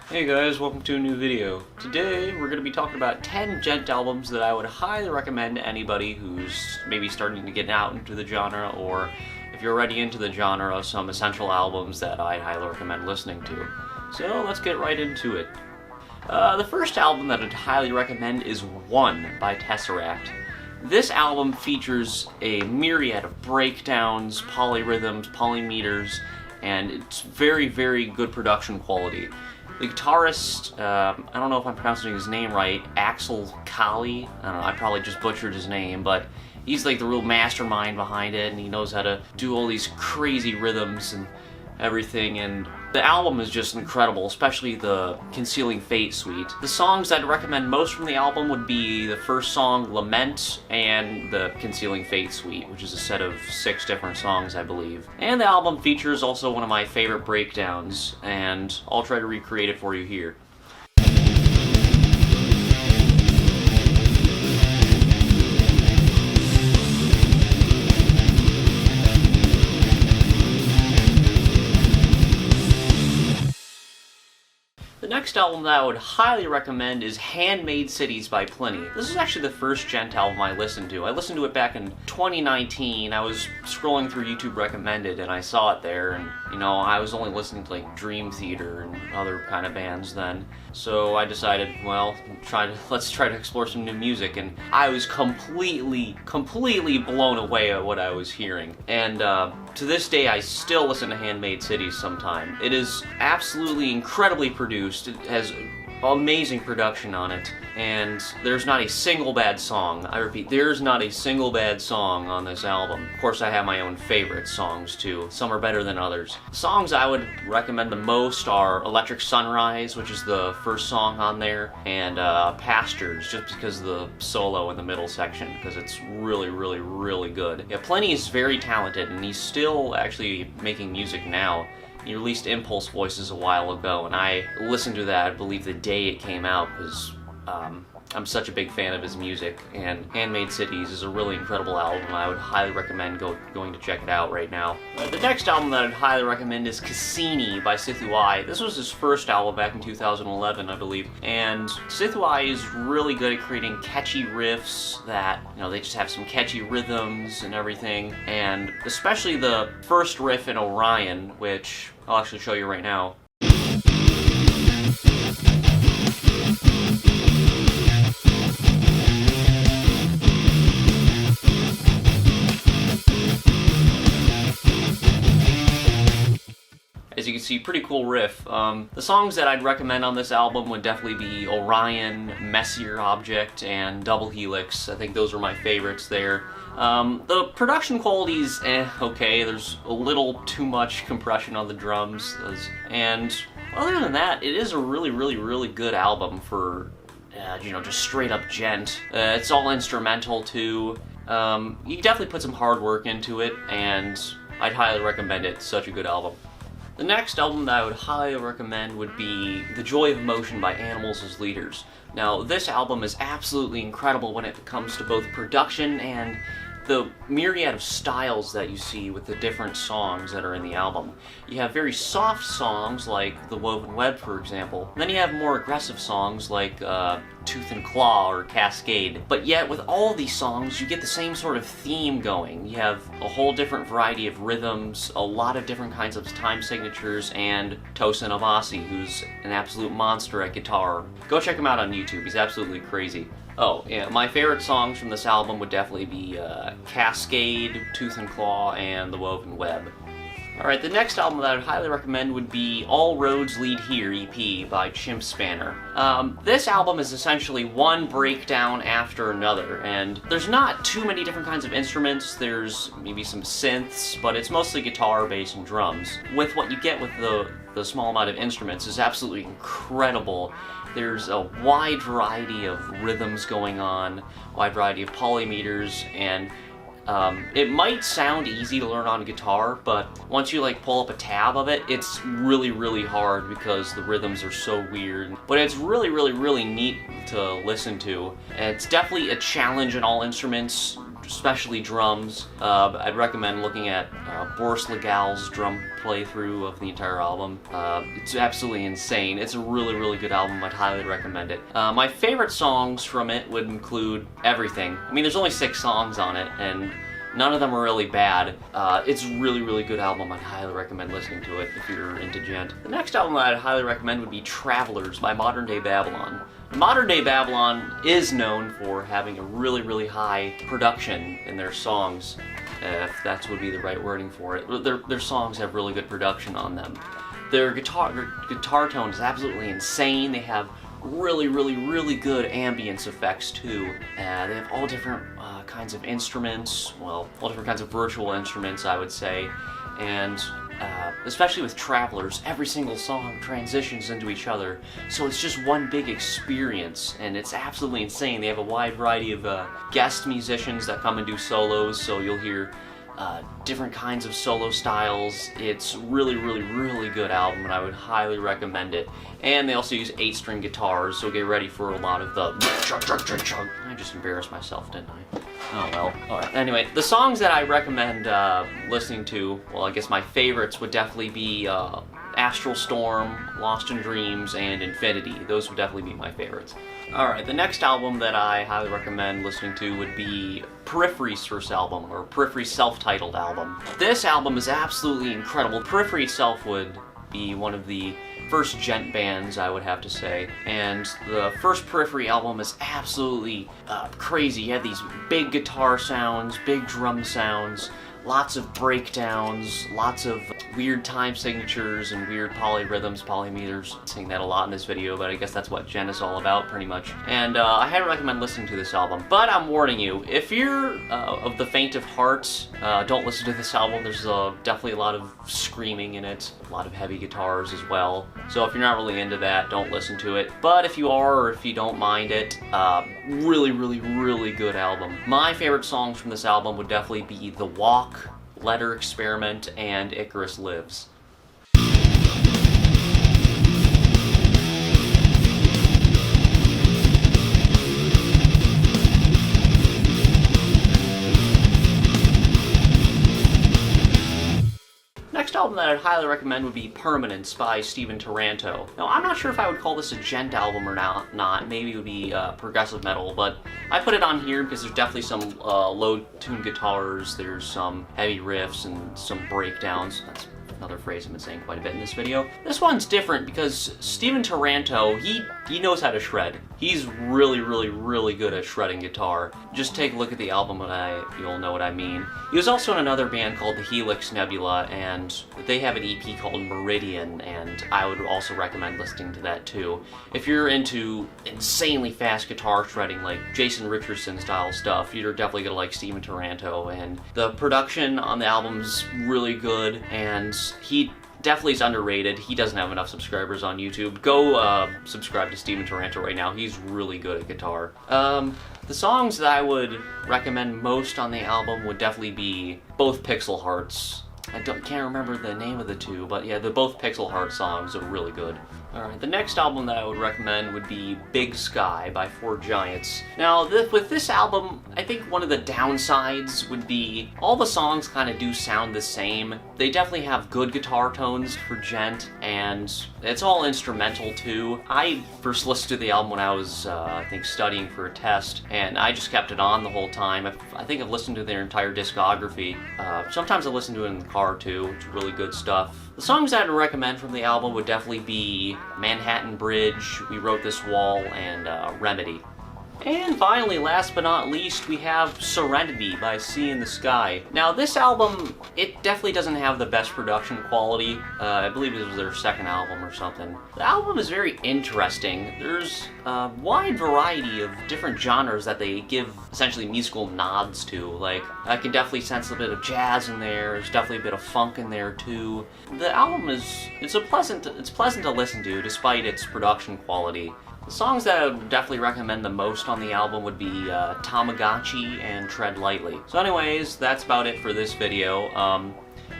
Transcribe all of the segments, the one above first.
Hey guys, welcome to a new video. Today we're going to be talking about 10 Djent albums that I would highly recommend to anybody who's maybe starting to get out into the genre, or if you're already into the genre, some essential albums that I highly recommend listening to. So let's get right into it. The first album that I'd highly recommend is One by TesseracT. This album features a myriad of breakdowns, polyrhythms, polymeters, and it's very, very good production quality. The guitarist, I don't know if I'm pronouncing his name right, Axel Kali, I don't know, I probably just butchered his name, but he's like the real mastermind behind it, and he knows how to do all these crazy rhythms and everything, and the album is just incredible, especially the Concealing Fate suite. The songs I'd recommend most from the album would be the first song, Lament, and the Concealing Fate suite, which is a set of 6 different songs, I believe. And the album features also one of my favorite breakdowns, and I'll try to recreate it for you here. The next album that I would highly recommend is Handmade Cities by Plini. This is actually the first Djent album I listened to. I listened to it back in 2019. I was scrolling through YouTube Recommended and I saw it there, and you know, I was only listening to like Dream Theater and other kind of bands then. So I decided, well, let's try to explore some new music, and I was completely blown away at what I was hearing. And to this day, I still listen to Handmade Cities sometime. It is absolutely incredibly produced. It has amazing production on it, and there's not a single bad song. I repeat, there's not a single bad song on this album. Of course, I have my own favorite songs too. Some are better than others. Songs I would recommend the most are Electric Sunrise, which is the first song on there, and Pastures, just because of the solo in the middle section, because it's really good. Yeah, Plini is very talented, and he's still actually making music now. He released Impulse Voices a while ago, and I listened to that, I believe, the day it came out, because I'm such a big fan of his music, and Handmade Cities is a really incredible album. I would highly recommend going to check it out right now. The next album that I'd highly recommend is Cassini by Sithu Aye. This was his first album back in 2011, I believe, and Sithu Aye is really good at creating catchy riffs that, you know, they just have some catchy rhythms and everything, and especially the first riff in Orion, which I'll actually show you right now. As you can see, pretty cool riff. The songs that I'd recommend on this album would definitely be Orion, Messier Object, and Double Helix. I think those are my favorites there. The production quality's okay. There's a little too much compression on the drums, and other than that, it is a really good album for, you know, just straight up Djent. It's all instrumental too. You definitely put some hard work into it, and I'd highly recommend it. It's such a good album. The next album that I would highly recommend would be The Joy of Motion by Animals as Leaders. Now, this album is absolutely incredible when it comes to both production and the myriad of styles that you see with the different songs that are in the album. You have very soft songs like The Woven Web, for example. And then you have more aggressive songs like Tooth and Claw or Cascade. But yet, with all these songs, you get the same sort of theme going. You have a whole different variety of rhythms, a lot of different kinds of time signatures, and Tosin Abasi, who's an absolute monster at guitar. Go check him out on YouTube, he's absolutely crazy. Oh, yeah, my favorite songs from this album would definitely be Cascade, Tooth and Claw, and The Woven Web. Alright, the next album that I'd highly recommend would be All Roads Lead Here EP by Chimp Spanner. This album is essentially one breakdown after another, and there's not too many different kinds of instruments. There's maybe some synths, but it's mostly guitar, bass, and drums. With what you get with the small amount of instruments is absolutely incredible. There's a wide variety of rhythms going on, wide variety of polymeters, and it might sound easy to learn on guitar, but once you like pull up a tab of it, it's really hard because the rhythms are so weird. But it's really neat to listen to. And it's definitely a challenge in all instruments, especially drums. I'd recommend looking at Boris Legal's drum playthrough of the entire album. It's absolutely insane. It's a really, really good album. I'd highly recommend it. My favorite songs from it would include everything. I mean, there's only 6 songs on it, and none of them are really bad. It's a really, really good album. I'd highly recommend listening to it if you're into Djent. The next album that I'd highly recommend would be Travelers by Modern Day Babylon. Modern Day Babylon is known for having a really, really high production in their songs, if that would be the right wording for it. Their songs have really good production on them. Their guitar tone is absolutely insane. They have really, really, really good ambience effects too. They have all different kinds of instruments, well, all different kinds of virtual instruments, I would say, and especially with Travelers, every single song transitions into each other, so it's just one big experience, and it's absolutely insane. They have a wide variety of guest musicians that come and do solos, so you'll hear different kinds of solo styles. It's really, really, really good album, and I would highly recommend it. And they also use 8-string guitars, so get ready for a lot of the I just embarrassed myself, didn't I? Oh well. Alright. Anyway, the songs that I recommend listening to, well, I guess my favorites would definitely be Astral Storm, Lost in Dreams, and Infinity. Those would definitely be my favorites. Alright, the next album that I highly recommend listening to would be Periphery's first album, or Periphery's self-titled album. This album is absolutely incredible. Periphery itself would be one of the first Djent bands, I would have to say, and the first Periphery album is absolutely crazy. You have these big guitar sounds, big drum sounds, lots of breakdowns, lots of weird time signatures and weird polyrhythms, polymeters. I'm saying that a lot in this video, but I guess that's what Djent is all about, pretty much. And I highly recommend listening to this album. But I'm warning you, if you're of the faint of heart, don't listen to this album. There's definitely a lot of screaming in it, a lot of heavy guitars as well. So if you're not really into that, don't listen to it. But if you are, or if you don't mind it, really, really, really good album. My favorite songs from this album would definitely be The Walk, Letter Experiment, and Icarus Lives. Next album that I'd highly recommend would be Permanence by Stephen Taranto. Now, I'm not sure if I would call this a Djent album or not. Maybe it would be progressive metal, but I put it on here because there's definitely some low-tuned guitars, there's some heavy riffs, and some breakdowns. That's another phrase I've been saying quite a bit in this video. This one's different because Stephen Taranto, he knows how to shred. He's really, really, really good at shredding guitar. Just take a look at the album and you'll know what I mean. He was also in another band called the Helix Nebula, and they have an EP called Meridian, and I would also recommend listening to that too. If you're into insanely fast guitar shredding, like Jason Richardson style stuff, you're definitely gonna like Stephen Taranto, and the production on the album's really good, and he definitely is underrated. He doesn't have enough subscribers on YouTube. Go subscribe to Stephen Taranto right now. He's really good at guitar. The songs that I would recommend most on the album would definitely be both Pixel Hearts. Can't remember the name of the two, but yeah, both Pixel Heart songs are really good. Alright, the next album that I would recommend would be Big Sky by Four Giants. Now, with this album, I think one of the downsides would be all the songs kind of do sound the same. They definitely have good guitar tones for Djent, and it's all instrumental too. I first listened to the album when I was, I think, studying for a test, and I just kept it on the whole time. I think I've listened to their entire discography. Sometimes I listen to it in the car too. It's really good stuff. The songs I'd recommend from the album would definitely be Manhattan Bridge, We Wrote This Wall, and Remedy. And finally, last but not least, we have Serenity by Sea in the Sky. Now, this album, it definitely doesn't have the best production quality. I believe it was their second album or something. The album is very interesting. There's a wide variety of different genres that they give essentially musical nods to. Like, I can definitely sense a bit of jazz in there. There's definitely a bit of funk in there too. The album it's pleasant to listen to despite its production quality. The songs that I would definitely recommend the most on the album would be Tamagotchi and Tread Lightly. So anyways, that's about it for this video.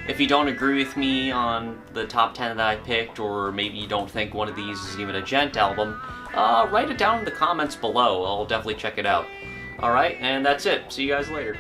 If you don't agree with me on the top 10 that I picked, or maybe you don't think one of these is even a Djent album, write it down in the comments below. I'll definitely check it out. Alright, and that's it. See you guys later.